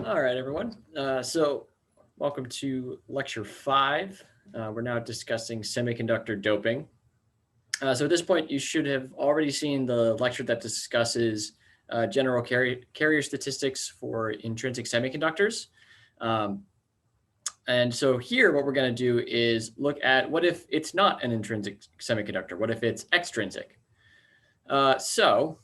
All right, everyone. So welcome to lecture 5. We're now discussing semiconductor doping. So at this point, you should have already seen the lecture that discusses general carrier statistics for intrinsic semiconductors. And so here, what we're going to do is look at what if it's not an intrinsic semiconductor? What if it's extrinsic? So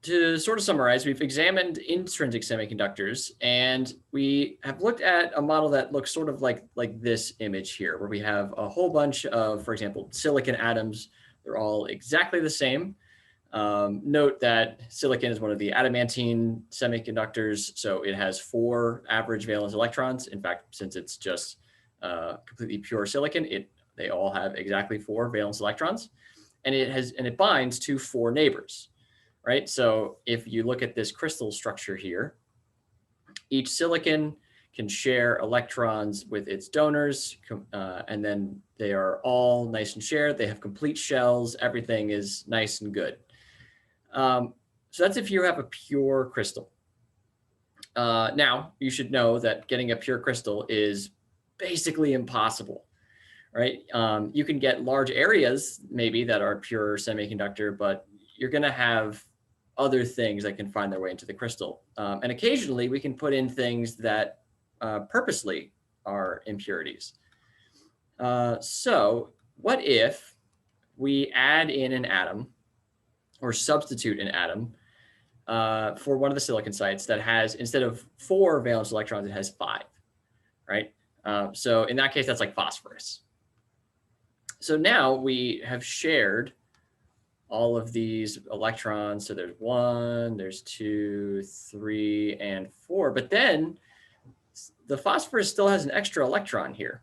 to sort of summarize, we've examined intrinsic semiconductors, and we have looked at a model that looks sort of like this image here, where we have a whole bunch of, for example, silicon atoms. They're all exactly the same. Note that silicon is one of the adamantine semiconductors, so it has 4 average valence electrons. In fact, since it's just completely pure silicon, they all have exactly 4 valence electrons, and it binds to 4 neighbors. Right. So if you look at this crystal structure here, each silicon can share electrons with its donors, and then they are all nice and shared. They have complete shells. Everything is nice and good. So that's if you have a pure crystal. Now, you should know that getting a pure crystal is basically impossible. Right. You can get large areas maybe that are pure semiconductor, but you're going to have other things that can find their way into the crystal. And occasionally we can put in things that purposely are impurities. So what if we add in an atom or substitute an atom for one of the silicon sites that has, instead of 4 valence electrons, it has 5, right? So in that case, that's like phosphorus. So now we have shared all of these electrons. So there's 1, there's 2, 3, and 4. But then the phosphorus still has an extra electron here.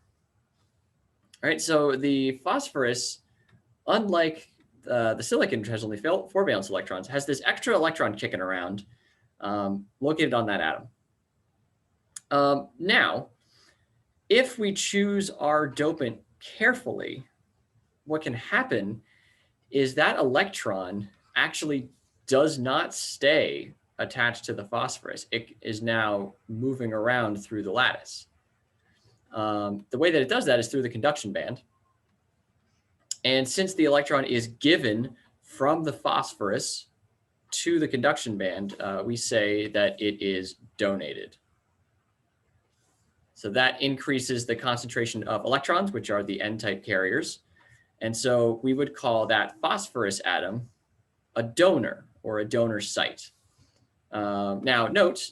All right, so the phosphorus, unlike the silicon, which has only 4 valence electrons, has this extra electron kicking around located on that atom. Now, if we choose our dopant carefully, what can happen is that electron actually does not stay attached to the phosphorus. It is now moving around through the lattice. The way that it does that is through the conduction band. And since the electron is given from the phosphorus to the conduction band, we say that it is donated. So that increases the concentration of electrons, which are the N-type carriers. And so we would call that phosphorus atom a donor or a donor site. Now note,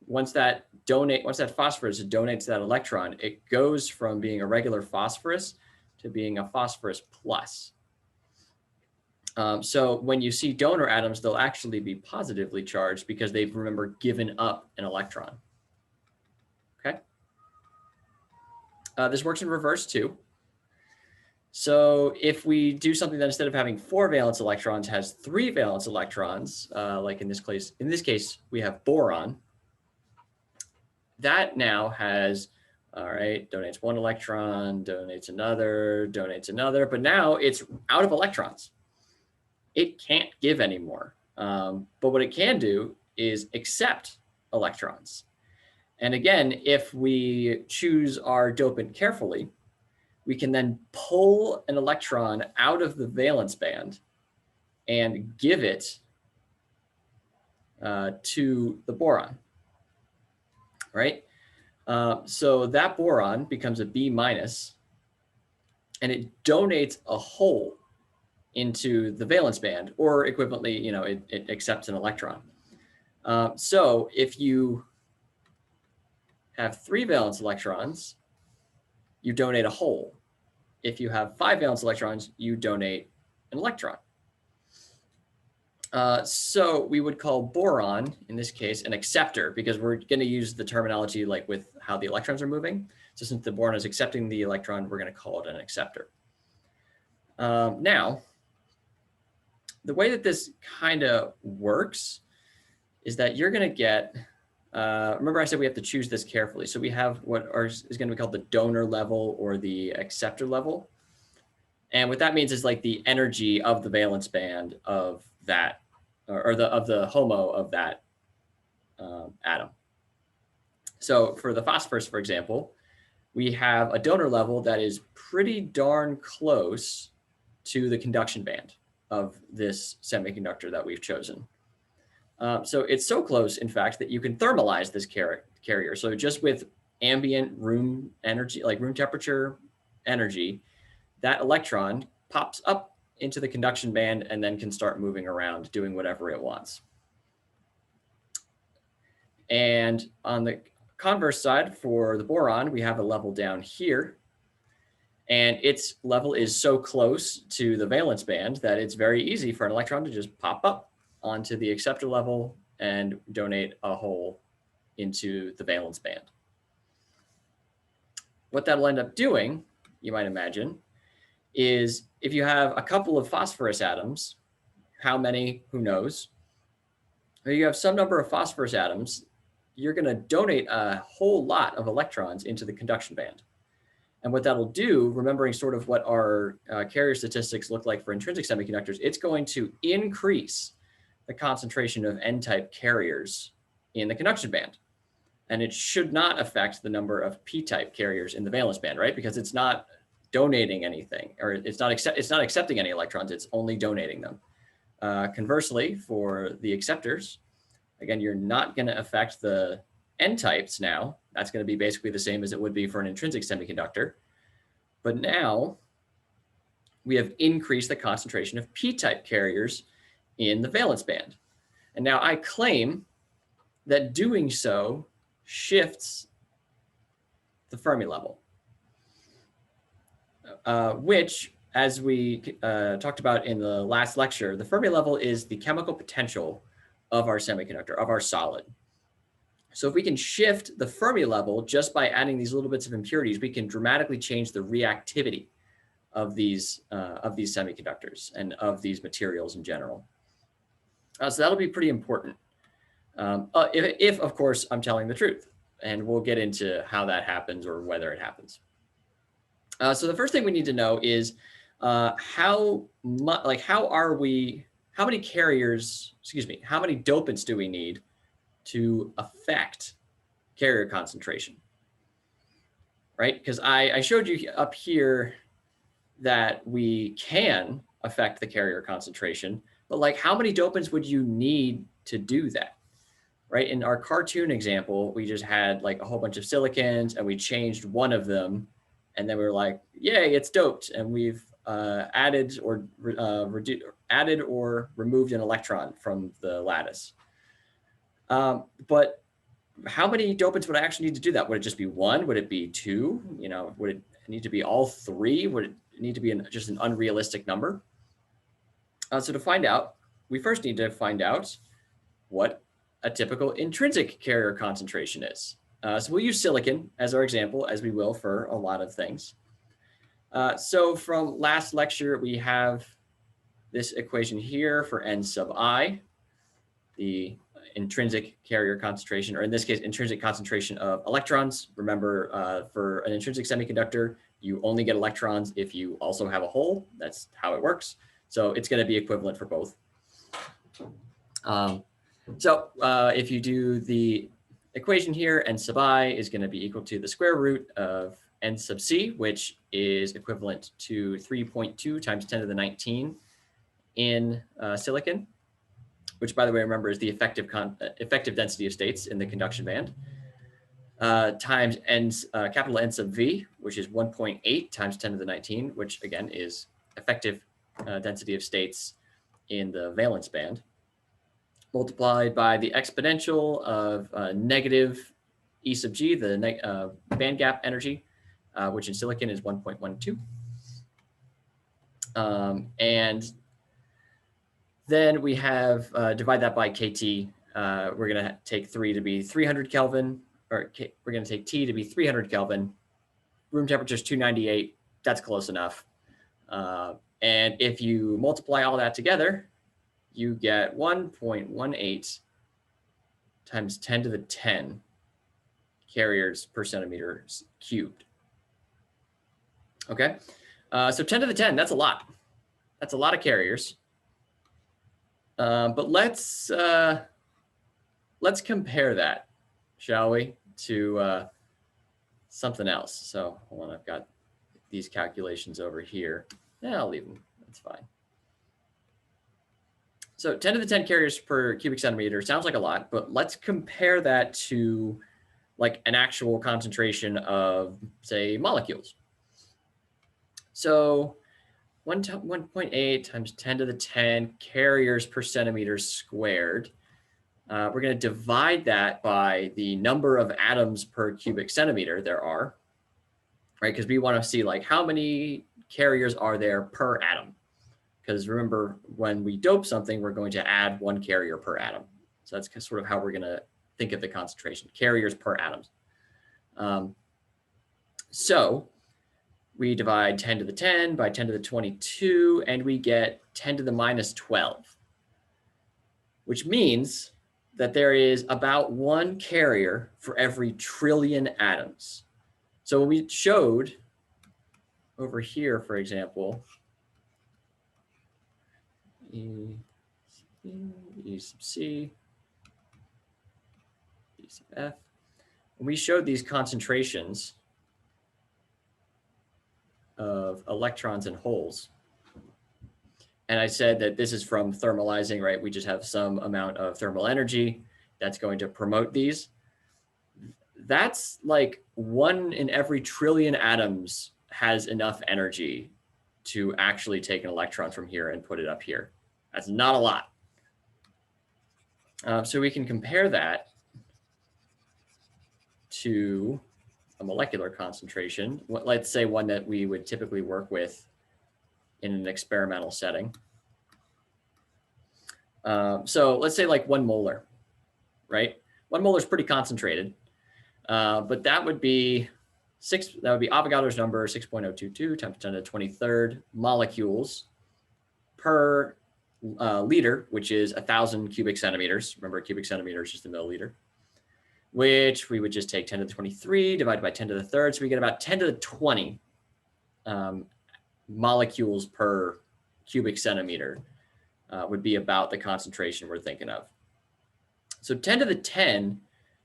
once that phosphorus donates that electron, it goes from being a regular phosphorus to being a phosphorus plus. So when you see donor atoms, they'll actually be positively charged because they've, remember, given up an electron. Okay. This works in reverse too. So if we do something that instead of having 4 valence electrons has 3 valence electrons, like in this case, we have boron. That now has, all right, donates 1 electron, donates another, but now it's out of electrons. It can't give anymore. But what it can do is accept electrons. And again, if we choose our dopant carefully, we can then pull an electron out of the valence band and give it to the boron, right? So that boron becomes a B minus, and it donates a hole into the valence band, or equivalently, it accepts an electron. So if you have 3 valence electrons, you donate a hole. If you have 5 valence electrons, you donate an electron. So we would call boron, in this case, an acceptor, because we're going to use the terminology like with how the electrons are moving. So since the boron is accepting the electron, we're going to call it an acceptor. Now, the way that this kind of works is that you're going to get, remember I said we have to choose this carefully. So we have what is going to be called the donor level or the acceptor level. And what that means is like the energy of the valence band of that, or of the HOMO of that atom. So for the phosphorus, for example, we have a donor level that is pretty darn close to the conduction band of this semiconductor that we've chosen. So it's so close, in fact, that you can thermalize this carrier. So just with ambient room energy, like room temperature energy, that electron pops up into the conduction band and then can start moving around doing whatever it wants. And on the converse side, for the boron, we have a level down here, and its level is so close to the valence band that it's very easy for an electron to just pop up onto the acceptor level and donate a hole into the valence band. What that'll end up doing, you might imagine, is if you have a couple of phosphorus atoms, how many, who knows, or you have some number of phosphorus atoms, you're going to donate a whole lot of electrons into the conduction band. And what that'll do, remembering sort of what our carrier statistics look like for intrinsic semiconductors, it's going to increase the concentration of N-type carriers in the conduction band. And it should not affect the number of P-type carriers in the valence band, right? Because it's not donating anything, or it's not accepting any electrons, it's only donating them. Conversely, for the acceptors, again, you're not going to affect the N-types now. That's going to be basically the same as it would be for an intrinsic semiconductor. But now we have increased the concentration of P-type carriers in the valence band. And now I claim that doing so shifts the Fermi level, which, as we talked about in the last lecture, the Fermi level is the chemical potential of our semiconductor, of our solid. So if we can shift the Fermi level just by adding these little bits of impurities, we can dramatically change the reactivity of these semiconductors and of these materials in general. So that'll be pretty important. If, of course, I'm telling the truth, and we'll get into how that happens or whether it happens. So the first thing we need to know is how many dopants do we need to affect carrier concentration, right? Because I showed you up here that we can affect the carrier concentration, but like how many dopants would you need to do that, right? In our cartoon example, we just had like a whole bunch of silicons and we changed one of them, and then we were like, yay, it's doped, and we've added or removed an electron from the lattice. But how many dopants would I actually need to do that? Would it just be one? Would it be two? You know, would it need to be all three? Would it need to be just an unrealistic number? So to find out, we first need to find out what a typical intrinsic carrier concentration is. So we'll use silicon as our example, as we will for a lot of things. So from last lecture, we have this equation here for N sub I, the intrinsic carrier concentration, or in this case, intrinsic concentration of electrons. Remember, for an intrinsic semiconductor, you only get electrons if you also have a hole. That's how it works. So it's going to be equivalent for both. If you do the equation here, N sub I is going to be equal to the square root of N sub C, which is equivalent to 3.2 times 10 to the 19 in silicon, which, by the way, remember, is the effective density of states in the conduction band, times capital N sub V, which is 1.8 times 10 to the 19, which, again, is effective density of states in the valence band, multiplied by the exponential of negative E sub G, the band gap energy, which in silicon is 1.12. And then we have, divide that by KT. We're going to take 3 to be 300 Kelvin, or we're going to take T to be 300 Kelvin. Room temperature is 298. That's close enough. And if you multiply all that together, you get 1.18 times 10 to the 10 carriers per centimeter cubed. Okay, so 10 to the 10, that's a lot. That's a lot of carriers. But let's let's compare that, shall we, to something else. So hold on, I've got these calculations over here. Yeah, I'll leave them. That's fine. So 10 to the 10 carriers per cubic centimeter sounds like a lot, but let's compare that to like an actual concentration of, say, molecules. So 1.8 times 10 to the 10 carriers per centimeter squared. We're going to divide that by the number of atoms per cubic centimeter there are, right? Because we want to see like how many carriers are there per atom. Because remember, when we dope something, we're going to add 1 carrier per atom. So that's sort of how we're going to think of the concentration, carriers per atoms. So we divide 10 to the 10 by 10 to the 22, and we get 10 to the minus 12, which means that there is about 1 carrier for every trillion atoms. So when we showed over here, for example, E sub C, E sub F, when we showed these concentrations of electrons and holes, and I said that this is from thermalizing, right? We just have some amount of thermal energy that's going to promote these. That's like 1 in every trillion atoms has enough energy to actually take an electron from here and put it up here. That's not a lot. So we can compare that to a molecular concentration. Let's say one that we would typically work with in an experimental setting. So let's say like 1 molar, right? 1 molar is pretty concentrated, but that would be Avogadro's number, 6.022 times 10 to the 23rd molecules per liter, which is 1,000 cubic centimeters. Remember, a cubic centimeter is just a milliliter, which we would just take 10 to the 23 divided by 10 to the 3rd. So we get about 10 to the 20 molecules per cubic centimeter would be about the concentration we're thinking of. So 10 to the 10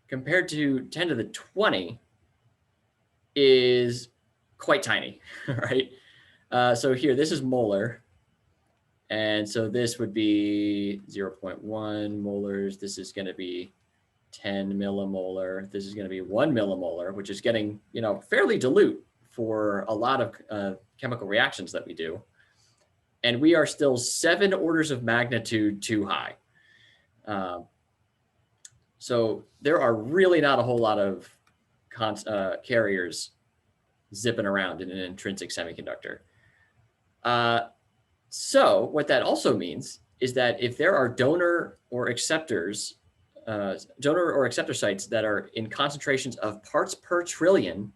compared to 10 to the 20 is quite tiny, right? So here, this is molar. And so this would be 0.1 molars. This is going to be 10 millimolar. This is going to be 1 millimolar, which is getting, fairly dilute for a lot of chemical reactions that we do. And we are still 7 orders of magnitude too high. So there are really not a whole lot of carriers zipping around in an intrinsic semiconductor. So what that also means is that if there are donor or acceptor sites that are in concentrations of parts per trillion,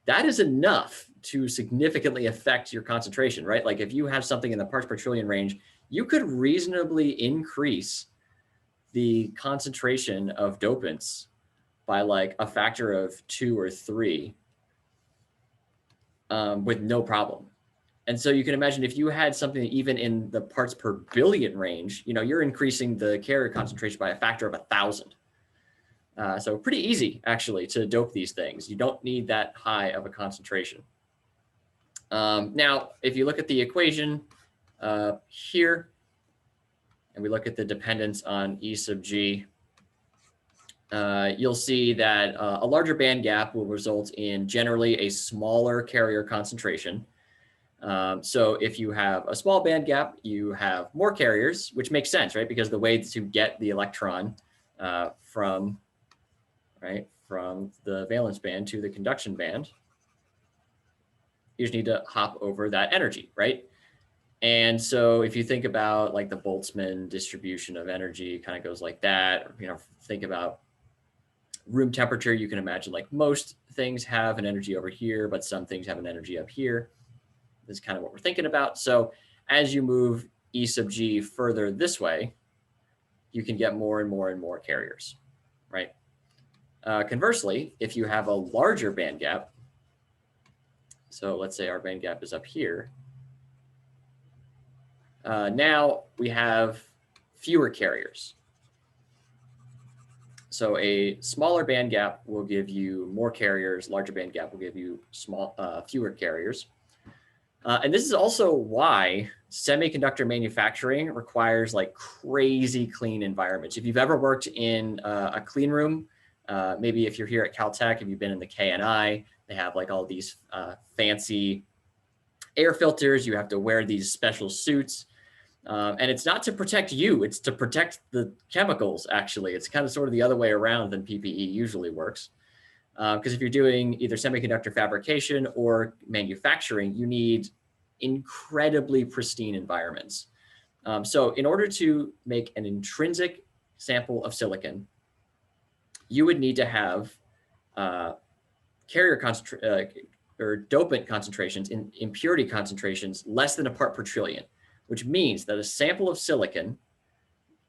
that is enough to significantly affect your concentration, right? Like if you have something in the parts per trillion range, you could reasonably increase the concentration of dopants by like a factor of 2 or 3 with no problem. And so you can imagine if you had something even in the parts per billion range, you're increasing the carrier concentration by a factor of 1,000. So pretty easy, actually, to dope these things. You don't need that high of a concentration. Now, if you look at the equation here, and we look at the dependence on E sub G, you'll see that a larger band gap will result in generally a smaller carrier concentration. So if you have a small band gap, you have more carriers, which makes sense, right? Because the way to get the electron from the valence band to the conduction band, you just need to hop over that energy, right? And so if you think about like the Boltzmann distribution of energy, kind of goes like that. Or, think about room temperature. You can imagine like most things have an energy over here, but some things have an energy up here. This is kind of what we're thinking about. So as you move E sub G further this way, you can get more and more and more carriers, right? Conversely, if you have a larger band gap, so let's say our band gap is up here, now we have fewer carriers. So a smaller band gap will give you more carriers, larger band gap will give you fewer carriers. And this is also why semiconductor manufacturing requires like crazy clean environments. If you've ever worked in a clean room, maybe if you're here at Caltech, if you've been in the KNI, they have like all these fancy air filters. You have to wear these special suits. And it's not to protect you, it's to protect the chemicals, actually. It's kind of sort of the other way around than PPE usually works. Because if you're doing either semiconductor fabrication or manufacturing, you need incredibly pristine environments. So in order to make an intrinsic sample of silicon, you would need to have carrier or dopant concentrations in impurity concentrations less than a part per trillion, which means that a sample of silicon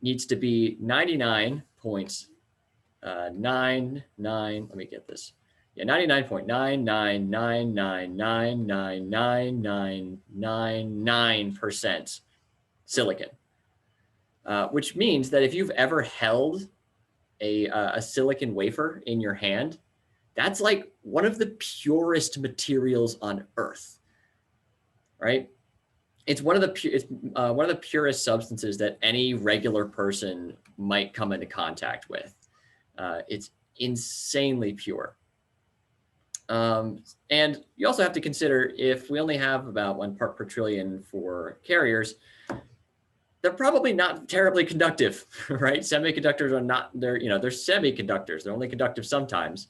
needs to be 99.99, let me get this. Yeah, 99.999999999% silicon, which means that if you've ever held a silicon wafer in your hand, that's like one of the purest materials on Earth, right? It's one of the purest substances that any regular person might come into contact with. It's insanely pure. And you also have to consider, if we only have about 1 part per trillion for carriers, they're probably not terribly conductive, right? Semiconductors are not, they're semiconductors. They're only conductive sometimes.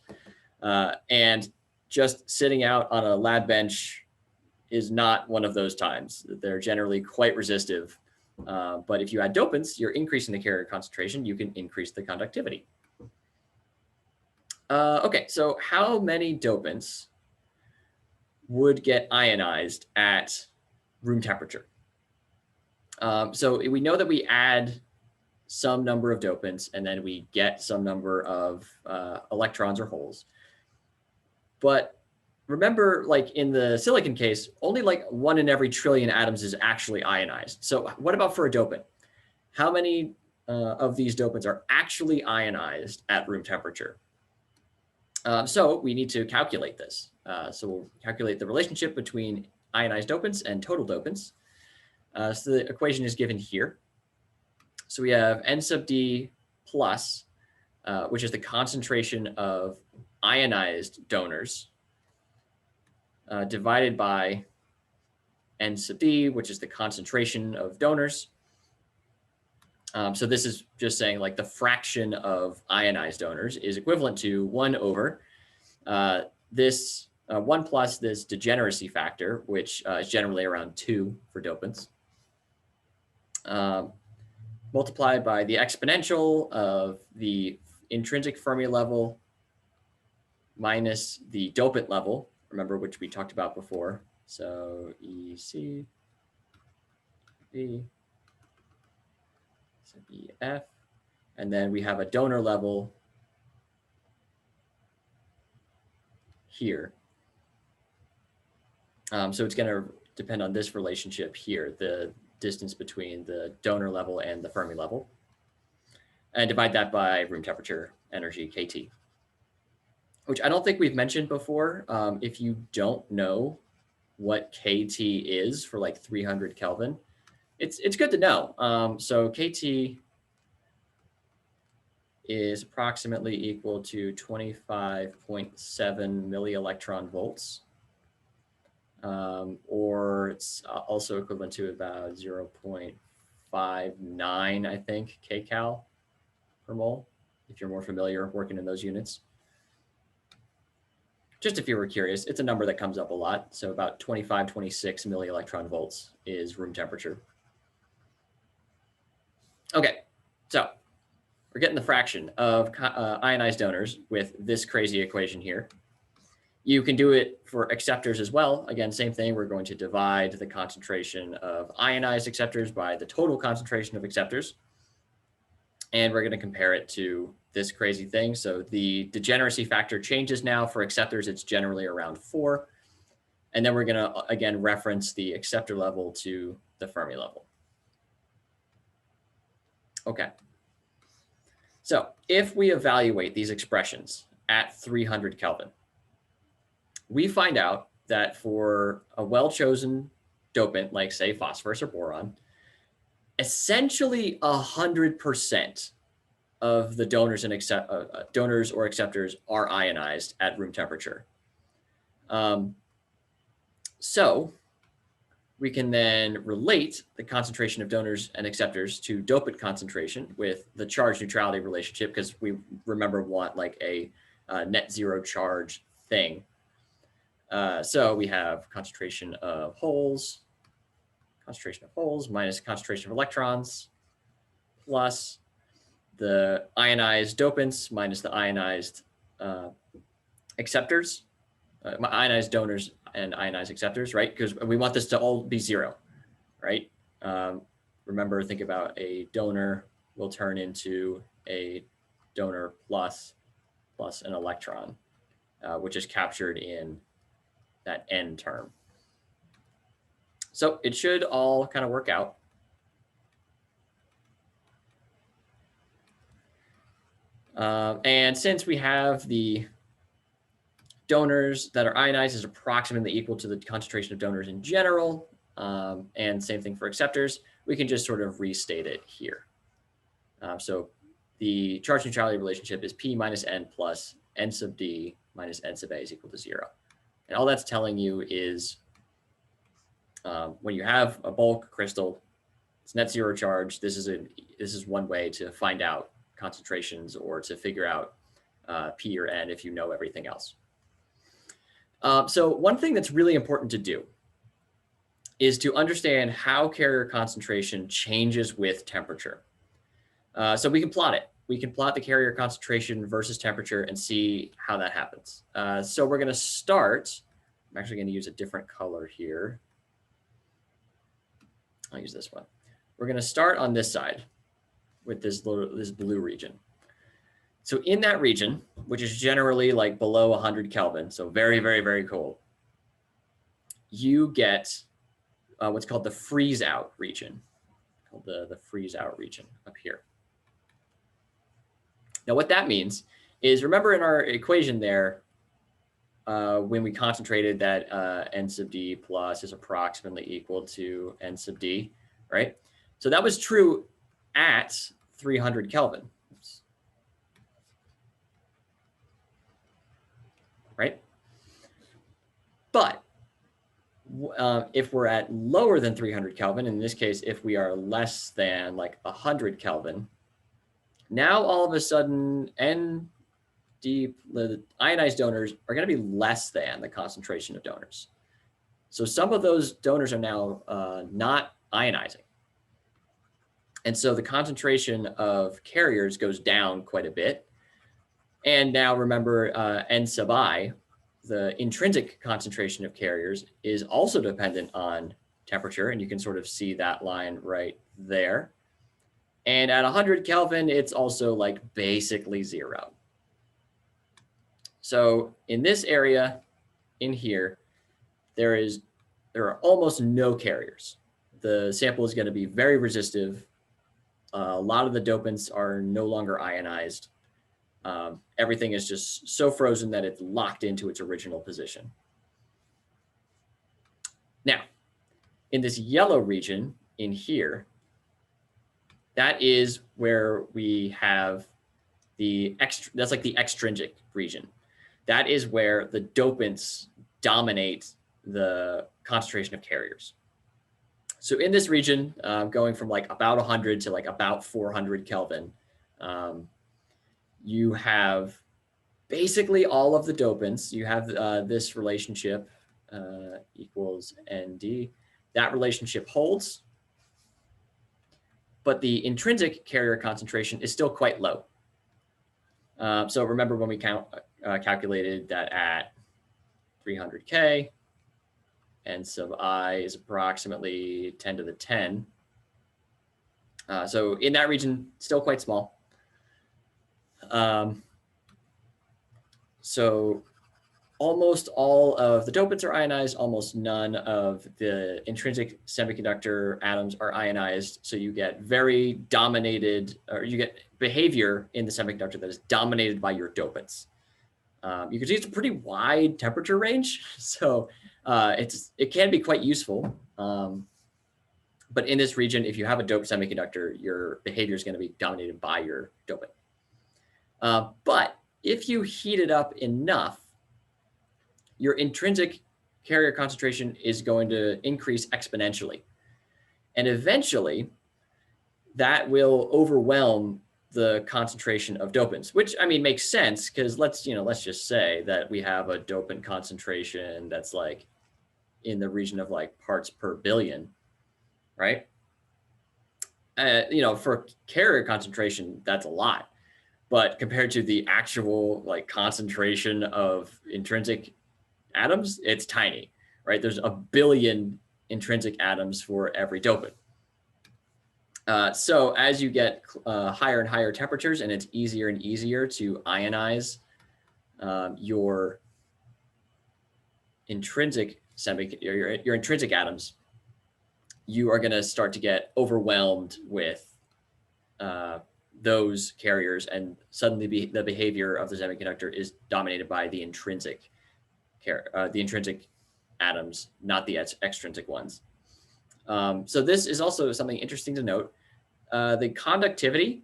And just sitting out on a lab bench is not one of those times. They're generally quite resistive. But if you add dopants, you're increasing the carrier concentration, you can increase the conductivity. Okay, so how many dopants would get ionized at room temperature? So we know that we add some number of dopants and then we get some number of electrons or holes. But remember, like in the silicon case, only like 1 in every trillion atoms is actually ionized. So what about for a dopant? How many of these dopants are actually ionized at room temperature? So we need to calculate this. So we'll calculate the relationship between ionized dopants and total dopants. So the equation is given here. So we have N sub D plus, which is the concentration of ionized donors, divided by N sub D, which is the concentration of donors. So this is just saying like the fraction of ionized donors is equivalent to 1 over this 1 plus this degeneracy factor, which is generally around 2 for dopants, multiplied by the exponential of the intrinsic Fermi level minus the dopant level, remember, which we talked about before. So EC B. EF, and then we have a donor level here. So it's going to depend on this relationship here, the distance between the donor level and the Fermi level, and divide that by room temperature energy, KT, which I don't think we've mentioned before. If you don't know what KT is for like 300 Kelvin, it's good to know. So KT is approximately equal to 25.7 millielectron volts, or it's also equivalent to about 0.59, I think, kcal per mole, if you're more familiar working in those units. Just if you were curious, it's a number that comes up a lot. So about 25, 26 millielectron volts is room temperature. Okay, so we're getting the fraction of ionized donors with this crazy equation here. You can do it for acceptors as well. Again, same thing. We're going to divide the concentration of ionized acceptors by the total concentration of acceptors. And we're going to compare it to this crazy thing. So the degeneracy factor changes now. For acceptors, it's generally around 4. And then we're going to, again, reference the acceptor level to the Fermi level. Okay. So if we evaluate these expressions at 300 Kelvin, we find out that for a well-chosen dopant, like say phosphorus or boron, essentially 100% of the donors and donors or acceptors are ionized at room temperature. So we can then relate the concentration of donors and acceptors to dopant concentration with the charge neutrality relationship, because we remember want like a net zero charge thing. So we have concentration of holes minus concentration of electrons plus the ionized dopants minus the ionized acceptors, ionized donors and ionized acceptors, right? Because we want this to all be zero, right? Remember, think about a donor will turn into a donor plus an electron, which is captured in that N term. So it should all kind of work out. And since we have the donors that are ionized is approximately equal to the concentration of donors in general, and same thing for acceptors, we can just sort of restate it here. So the charge neutrality relationship is P minus N plus N sub D minus N sub A is equal to 0. And all that's telling you is when you have a bulk crystal, it's net zero charge. This is one way to find out concentrations or to figure out P or N if you know everything else. So one thing that's really important to do is to understand how carrier concentration changes with temperature. So we can plot it. We can plot the carrier concentration versus temperature and see how that happens. So we're going to start. I'm actually going to use a different color here. I'll use this one. We're going to start on this side with this blue region. So in that region, which is generally like below 100 Kelvin, so very, very, very cold, you get what's called the freeze out region, called the freeze out region up here. Now what that means is, remember in our equation there, when we concentrated that N sub D plus is approximately equal to N sub D, right? So that was true at 300 Kelvin. Oops. Right? But if we're at lower than 300 Kelvin, in this case, if we are less than like 100 Kelvin, now all of a sudden the ionized donors are going to be less than the concentration of donors. So some of those donors are now not ionizing. And so the concentration of carriers goes down quite a bit. And now remember, N sub I, the intrinsic concentration of carriers, is also dependent on temperature. And you can sort of see that line right there. And at 100 Kelvin, it's also like basically 0. So in this area in here, there are almost no carriers. The sample is going to be very resistive. A lot of the dopants are no longer ionized. Everything is just so frozen that it's locked into its original position. Now, in this yellow region in here, that is where we have that's like the extrinsic region. That is where the dopants dominate the concentration of carriers. So in this region, going from like about 100 to like about 400 Kelvin, you have basically all of the dopants. You have this relationship equals ND. That relationship holds, but the intrinsic carrier concentration is still quite low. So remember when we calculated that at 300 K, N sub I is approximately 10 to the 10. So in that region, still quite small. So almost all of the dopants are ionized, almost none of the intrinsic semiconductor atoms are ionized. So you get very dominated, or you get behavior in the semiconductor that is dominated by your dopants. You can see it's a pretty wide temperature range. So it can be quite useful. But in this region, if you have a doped semiconductor, your behavior is going to be dominated by your dopant. But if you heat it up enough, your intrinsic carrier concentration is going to increase exponentially. And eventually, that will overwhelm the concentration of dopants, which I mean makes sense because let's just say that we have a dopant concentration that's like in the region of like parts per billion, right? For carrier concentration, that's a lot. But compared to the actual like concentration of intrinsic atoms, it's tiny, right? There's a billion intrinsic atoms for every dopant. So as you get higher and higher temperatures, and it's easier and easier to ionize your intrinsic your intrinsic atoms, you are going to start to get overwhelmed with those carriers, and suddenly the behavior of the semiconductor is dominated by the intrinsic atoms, not the extrinsic ones. So this is also something interesting to note. The conductivity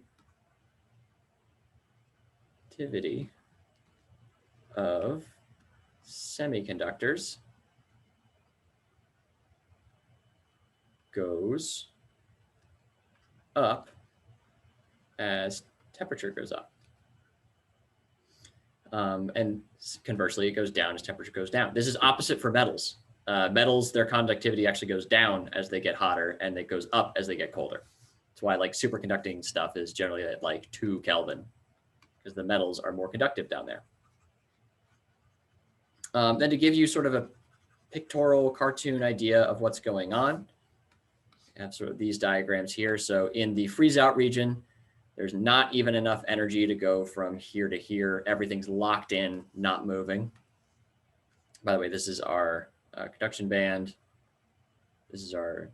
of semiconductors goes up as temperature goes up. And conversely, it goes down as temperature goes down. This is opposite for metals. Metals, their conductivity actually goes down as they get hotter, and it goes up as they get colder. That's why like superconducting stuff is generally at like 2 Kelvin, because the metals are more conductive down there. Then to give you sort of a pictorial cartoon idea of what's going on, I have sort of these diagrams here. So in the freeze out region, there's not even enough energy to go from here to here. Everything's locked in, not moving. By the way, this is our conduction band. This is our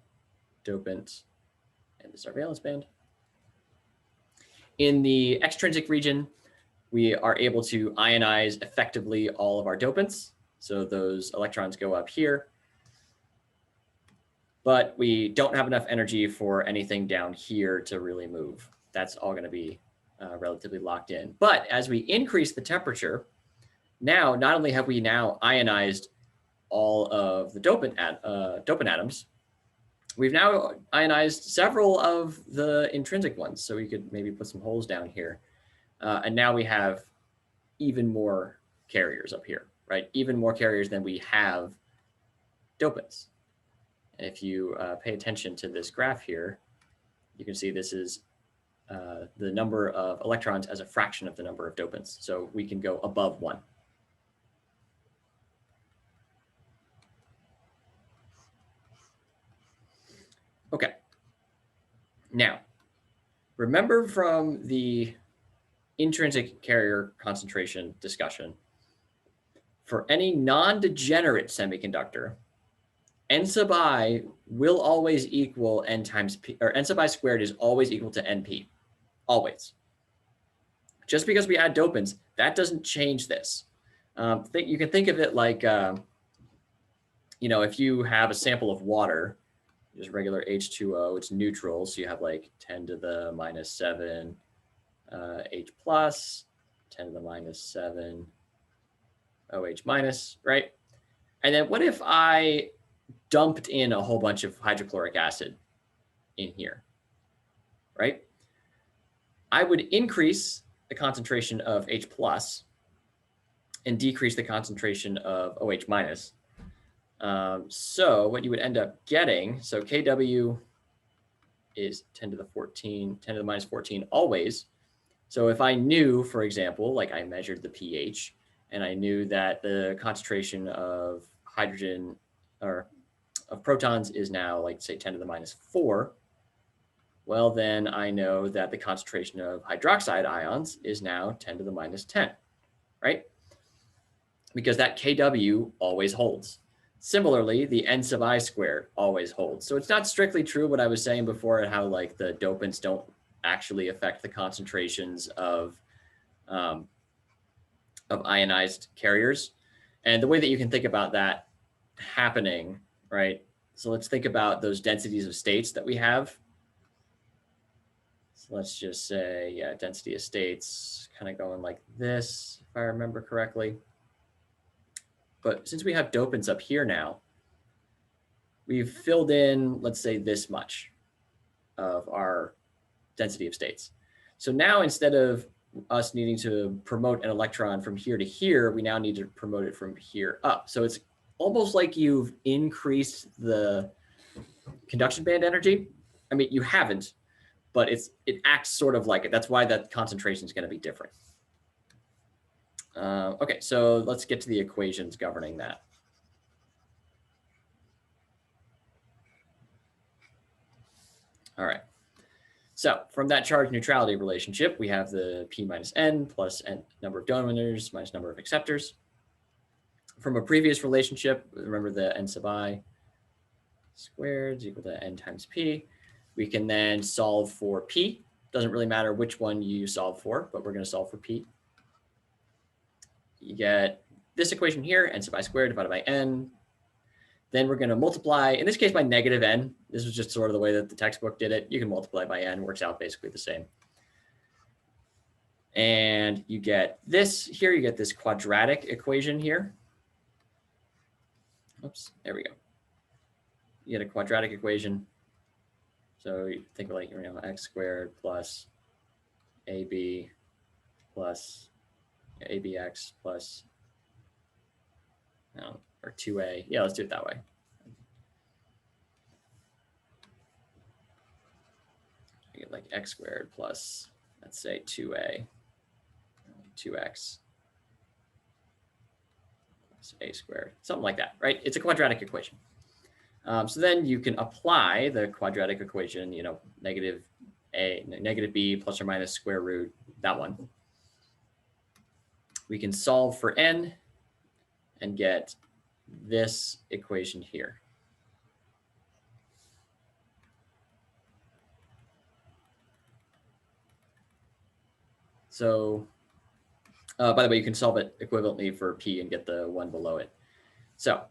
dopant, and this is our valence band. In the extrinsic region, we are able to ionize effectively all of our dopants. So those electrons go up here. But we don't have enough energy for anything down here to really move. That's all going to be relatively locked in. But as we increase the temperature, now not only have we now ionized all of the dopant atoms, we've now ionized several of the intrinsic ones. So we could maybe put some holes down here. And now we have even more carriers up here, right? Even more carriers than we have dopants. And if you pay attention to this graph here, you can see this is the number of electrons as a fraction of the number of dopants. So we can go above 1. Okay. Now, remember from the intrinsic carrier concentration discussion, for any non-degenerate semiconductor, n sub I will always equal n times p, or n sub I squared is always equal to np, always. Just because we add dopants, that doesn't change this. You can think of it like, if you have a sample of water, just regular H2O, it's neutral, so you have like 10 to the minus 7 H plus, 10 to the minus 7 OH minus, right? And then what if I dumped in a whole bunch of hydrochloric acid in here, right? I would increase the concentration of H plus and decrease the concentration of OH minus. So what you would end up getting, so Kw is 10 to the 14, 10 to the minus 14 always. So if I knew, for example, like I measured the pH and I knew that the concentration of hydrogen or of protons is now like say 10 to the minus 4, well, then I know that the concentration of hydroxide ions is now 10 to the minus 10, right? because that Kw always holds. Similarly, the n sub I squared always holds. So it's not strictly true what I was saying before, how like the dopants don't actually affect the concentrations of ionized carriers. And the way that you can think about that happening, right? So let's think about those densities of states that we have. So let's just say, yeah, density of states kind of going like this, if I remember correctly. But since we have dopants up here now, we've filled in, let's say, this much of our density of states. So now instead of us needing to promote an electron from here to here, we now need to promote it from here up. So it's almost like you've increased the conduction band energy. I mean, you haven't, but it acts sort of like it. That's why that concentration is going to be different. Okay, so let's get to the equations governing that. All right. So from that charge neutrality relationship, we have the P minus N plus N number of donors minus number of acceptors. From a previous relationship, remember the N sub I squared is equal to N times P. We can then solve for P. Doesn't really matter which one you solve for, but we're going to solve for P. You get this equation here, N sub I squared divided by N. Then we're going to multiply, in this case, by negative N. This was just sort of the way that the textbook did it. You can multiply by N, works out basically the same. And you get this here, you get this quadratic equation here. Oops, there we go. You get a quadratic equation. So you think of like, x squared plus AB plus ABX plus, or 2A. Yeah, let's do it that way. You get like x squared plus, let's say 2A, 2x plus A squared, something like that, right? It's a quadratic equation. So then you can apply the quadratic equation, negative b plus or minus square root, that one. We can solve for n and get this equation here. So, by the way, you can solve it equivalently for P and get the one below it. So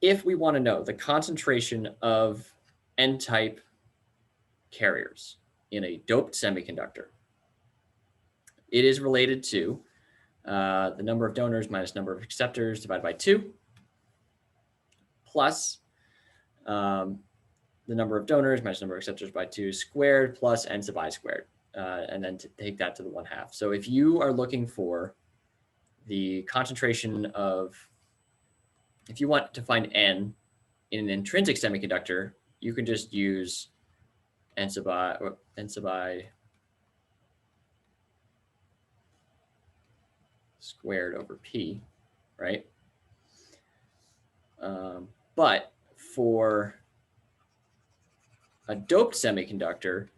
if we want to know the concentration of N-type carriers in a doped semiconductor, it is related to the number of donors minus number of acceptors divided by 2, plus the number of donors minus number of acceptors by 2 squared plus N sub I squared, and then to take that to the 1/2. So if you are looking for the concentration of, if you want to find N in an intrinsic semiconductor, you can just use N sub I squared over P, right? But for a doped semiconductor,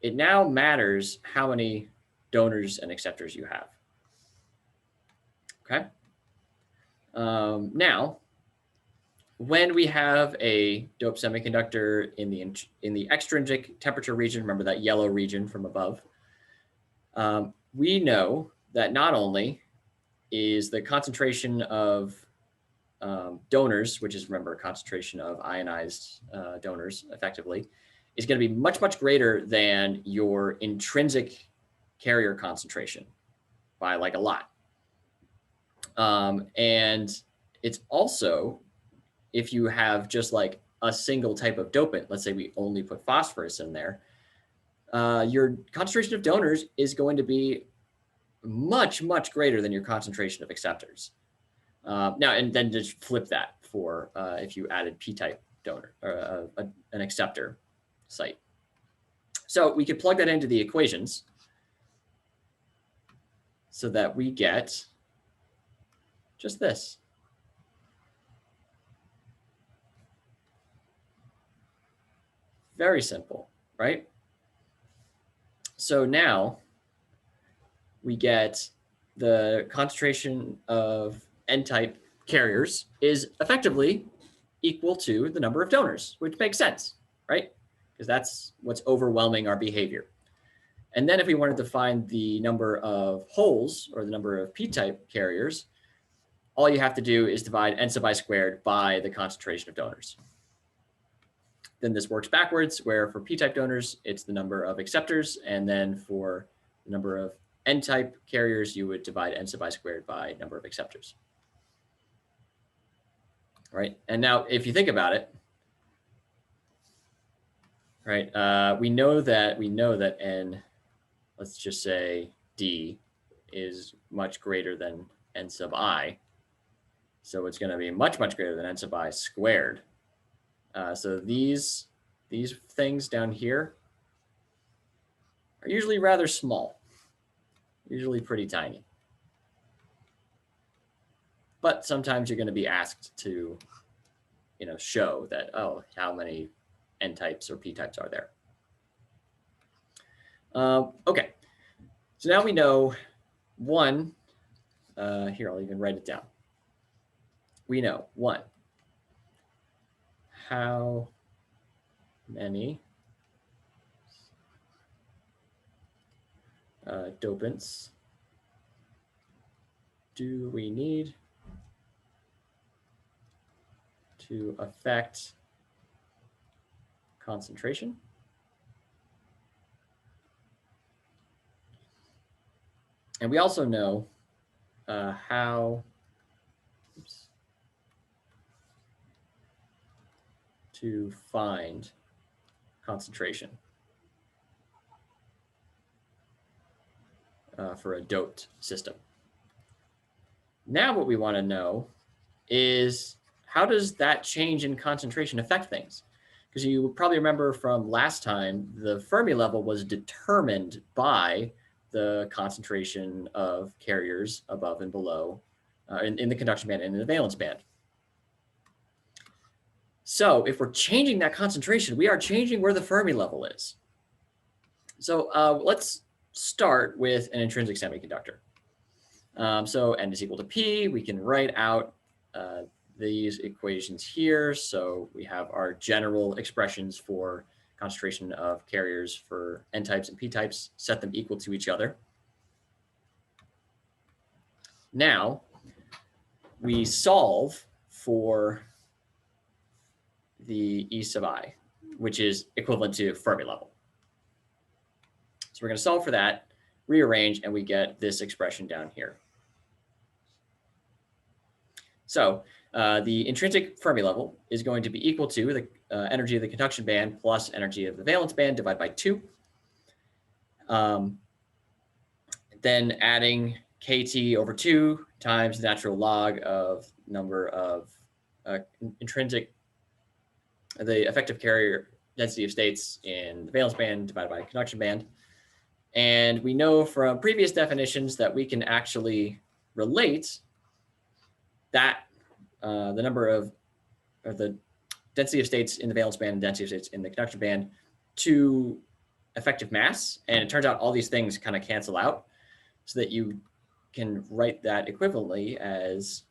it now matters how many donors and acceptors you have. Okay. Now, when we have a doped semiconductor in the extrinsic temperature region, remember that yellow region from above, we know that not only is the concentration of donors, which is, remember, a concentration of ionized donors effectively, is going to be much, much greater than your intrinsic carrier concentration by like a lot. And it's also, if you have just like a single type of dopant, let's say we only put phosphorus in there, your concentration of donors is going to be much, much greater than your concentration of acceptors. Now, and then just flip that for if you added P-type donor or an acceptor site. So we could plug that into the equations so that we get just this. Very simple, right? So now we get the concentration of N-type carriers is effectively equal to the number of donors, which makes sense, right? Because that's what's overwhelming our behavior. And then if we wanted to find the number of holes or the number of p-type carriers, all you have to do is divide n sub I squared by the concentration of donors. Then this works backwards, where for p-type donors, it's the number of acceptors. And then for the number of n-type carriers, you would divide n sub I squared by number of acceptors. Right. And now if you think about it, right, we know that n, let's just say d, is much greater than n sub I. So it's going to be much, much greater than n sub I squared. So these things down here are usually rather small, usually pretty tiny. But sometimes you're going to be asked to, show that, oh, how many n types or p types are there? Okay, so now we know one. Here, I'll even write it down. We know one, how many dopants do we need to affect concentration? And we also know how to find concentration for a doped system. Now what we want to know is, how does that change in concentration affect things? Because you probably remember from last time, the Fermi level was determined by the concentration of carriers above and below in the conduction band and in the valence band. So if we're changing that concentration, we are changing where the Fermi level is. So let's start with an intrinsic semiconductor. So n is equal to p. We can write out these equations here. So we have our general expressions for concentration of carriers for n types and p types, set them equal to each other. Now we solve for the E sub I, which is equivalent to Fermi level. So we're going to solve for that, rearrange, and we get this expression down here. So the intrinsic Fermi level is going to be equal to the energy of the conduction band plus energy of the valence band divided by 2. Then adding kT over 2 times the natural log of number of the effective carrier density of states in the valence band divided by conduction band. And we know from previous definitions that we can actually relate that the number of, or the density of states in the valence band and density of states in the conduction band to effective mass. And it turns out all these things kind of cancel out, so that you can write that equivalently as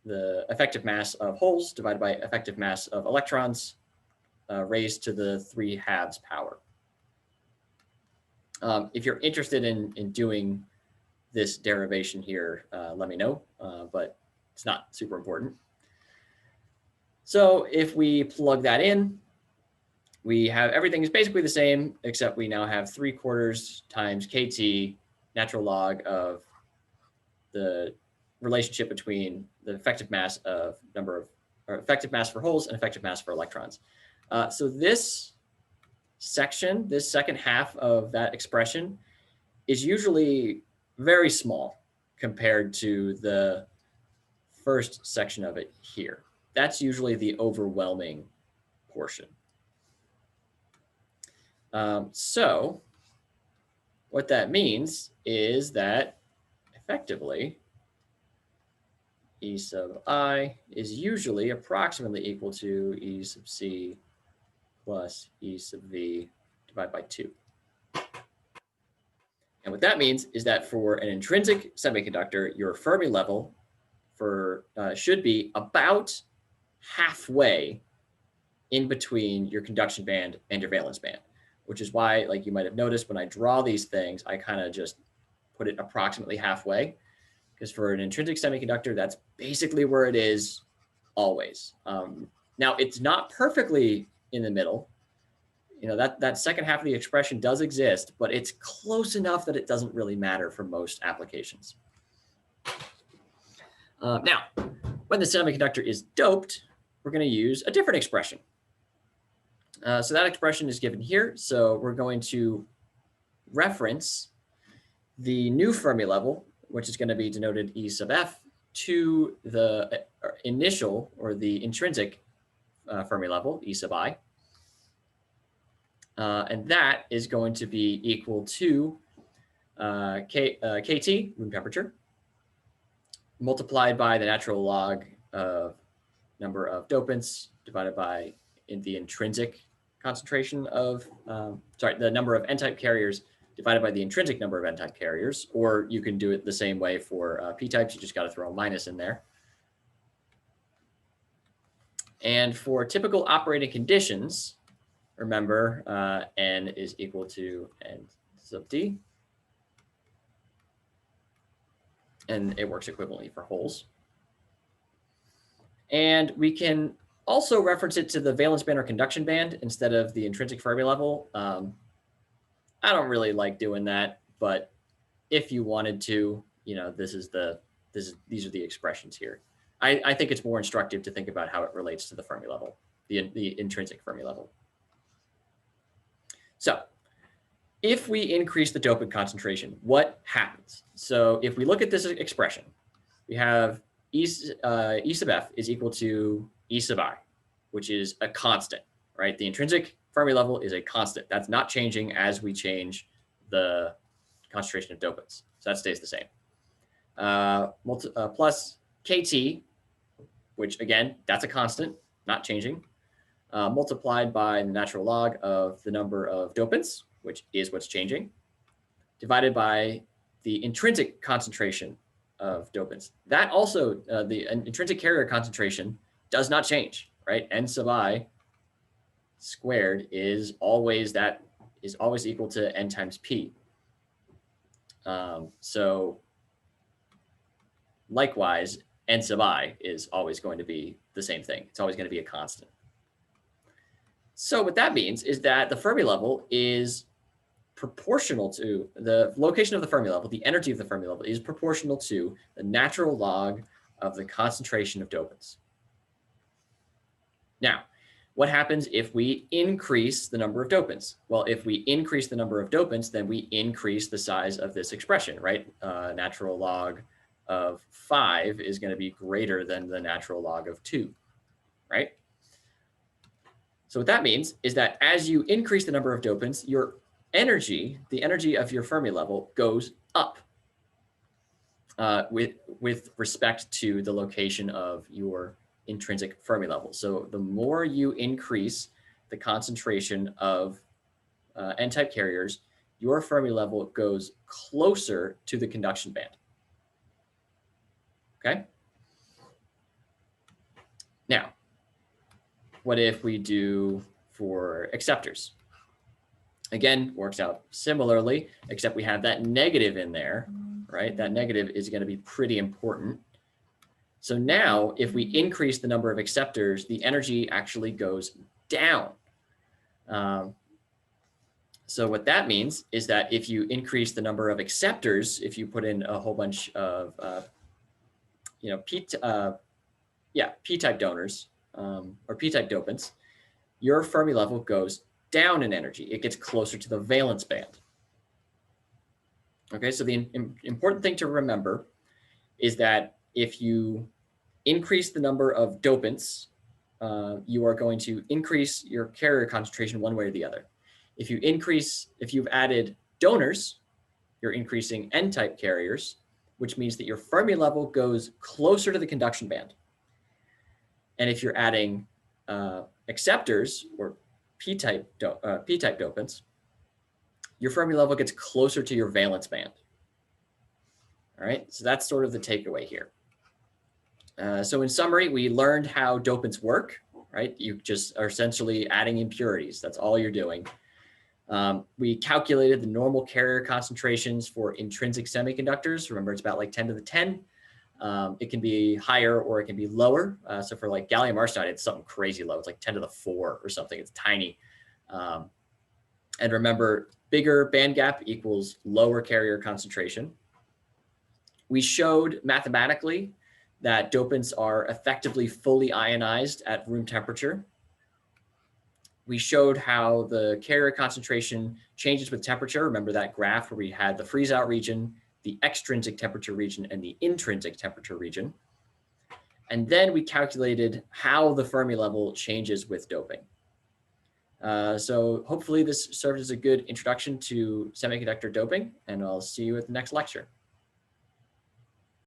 the effective mass of holes divided by effective mass of electrons raised to the 3/2 power. If you're interested in doing this derivation here, let me know, but it's not super important. So if we plug that in, we have everything is basically the same, except we now have 3/4 times kT natural log of the relationship between the effective mass of effective mass for holes and effective mass for electrons. So this section, this second half of that expression, is usually very small compared to the first section of it here. That's usually the overwhelming portion. So what that means is that effectively E sub I is usually approximately equal to E sub C plus E sub V divided by 2. And what that means is that for an intrinsic semiconductor, your Fermi level should be about halfway in between your conduction band and your valence band, which is why, like you might have noticed, when I draw these things, I kind of just put it approximately halfway, because for an intrinsic semiconductor, that's basically where it is always. Now, it's not perfectly in the middle. You know, that second half of the expression does exist, but it's close enough that it doesn't really matter for most applications. Now, when the semiconductor is doped, we're going to use a different expression. So that expression is given here. So we're going to reference the new Fermi level, which is going to be denoted E sub f, to the initial or the intrinsic Fermi level, E sub I. And that is going to be equal to kT, room temperature, multiplied by the natural log of number of dopants divided by the intrinsic concentration of, the number of n-type carriers divided by the intrinsic number of n-type carriers, or you can do it the same way for p-types. You just got to throw a minus in there. And for typical operating conditions, remember, n is equal to n sub d. And it works equivalently for holes. And we can also reference it to the valence band or conduction band instead of the intrinsic Fermi level. I don't really like doing that, but if you wanted to, you know, these are the expressions here. I think it's more instructive to think about how it relates to the Fermi level, the intrinsic Fermi level. So if we increase the dopant concentration, what happens? So if we look at this expression, we have E sub f is equal to E sub I, which is a constant, right? The intrinsic Fermi level is a constant. That's not changing as we change the concentration of dopants. So that stays the same. Plus kT, which again, that's a constant, not changing, multiplied by the natural log of the number of dopants, which is what's changing, divided by the intrinsic concentration of dopants. That also, the intrinsic carrier concentration does not change, right? N sub I squared is always equal to N times P. So likewise, N sub I is always going to be the same thing. It's always going to be a constant. So what that means is that the Fermi level is proportional to the location of the Fermi level, the energy of the Fermi level is proportional to the natural log of the concentration of dopants. Now, what happens if we increase the number of dopants? Well, if we increase the number of dopants, then we increase the size of this expression, right? Natural log of 5 is going to be greater than the natural log of 2, right? So what that means is that as you increase the number of dopants, your energy, the energy of your Fermi level, goes up with respect to the location of your intrinsic Fermi level. So the more you increase the concentration of n-type carriers, your Fermi level goes closer to the conduction band. Okay? Now, what if we do for acceptors? Again, works out similarly, except we have that negative in there, right? That negative is going to be pretty important. So now, if we increase the number of acceptors, the energy actually goes down. So what that means is that if you increase the number of acceptors, if you put in a whole bunch of, p-type donors or p-type dopants, your Fermi level goes down in energy. It gets closer to the valence band. Okay, so the important thing to remember is that if you increase the number of dopants, you are going to increase your carrier concentration one way or the other. If you've added donors, you're increasing n-type carriers, which means that your Fermi level goes closer to the conduction band. And if you're adding acceptors or p-type dopants, your Fermi level gets closer to your valence band. All right, so that's sort of the takeaway here. So in summary, we learned how dopants work, right? You just are essentially adding impurities. That's all you're doing. We calculated the normal carrier concentrations for intrinsic semiconductors. Remember, it's about like 10 to the 10. It can be higher or it can be lower. So for like gallium arsenide, it's something crazy low. It's like 10 to the 4 or something. It's tiny. And remember, bigger band gap equals lower carrier concentration. We showed mathematically that dopants are effectively fully ionized at room temperature. We showed how the carrier concentration changes with temperature. Remember that graph where we had the freeze out region, the extrinsic temperature region, and the intrinsic temperature region. And then we calculated how the Fermi level changes with doping. So hopefully this served as a good introduction to semiconductor doping, and I'll see you at the next lecture.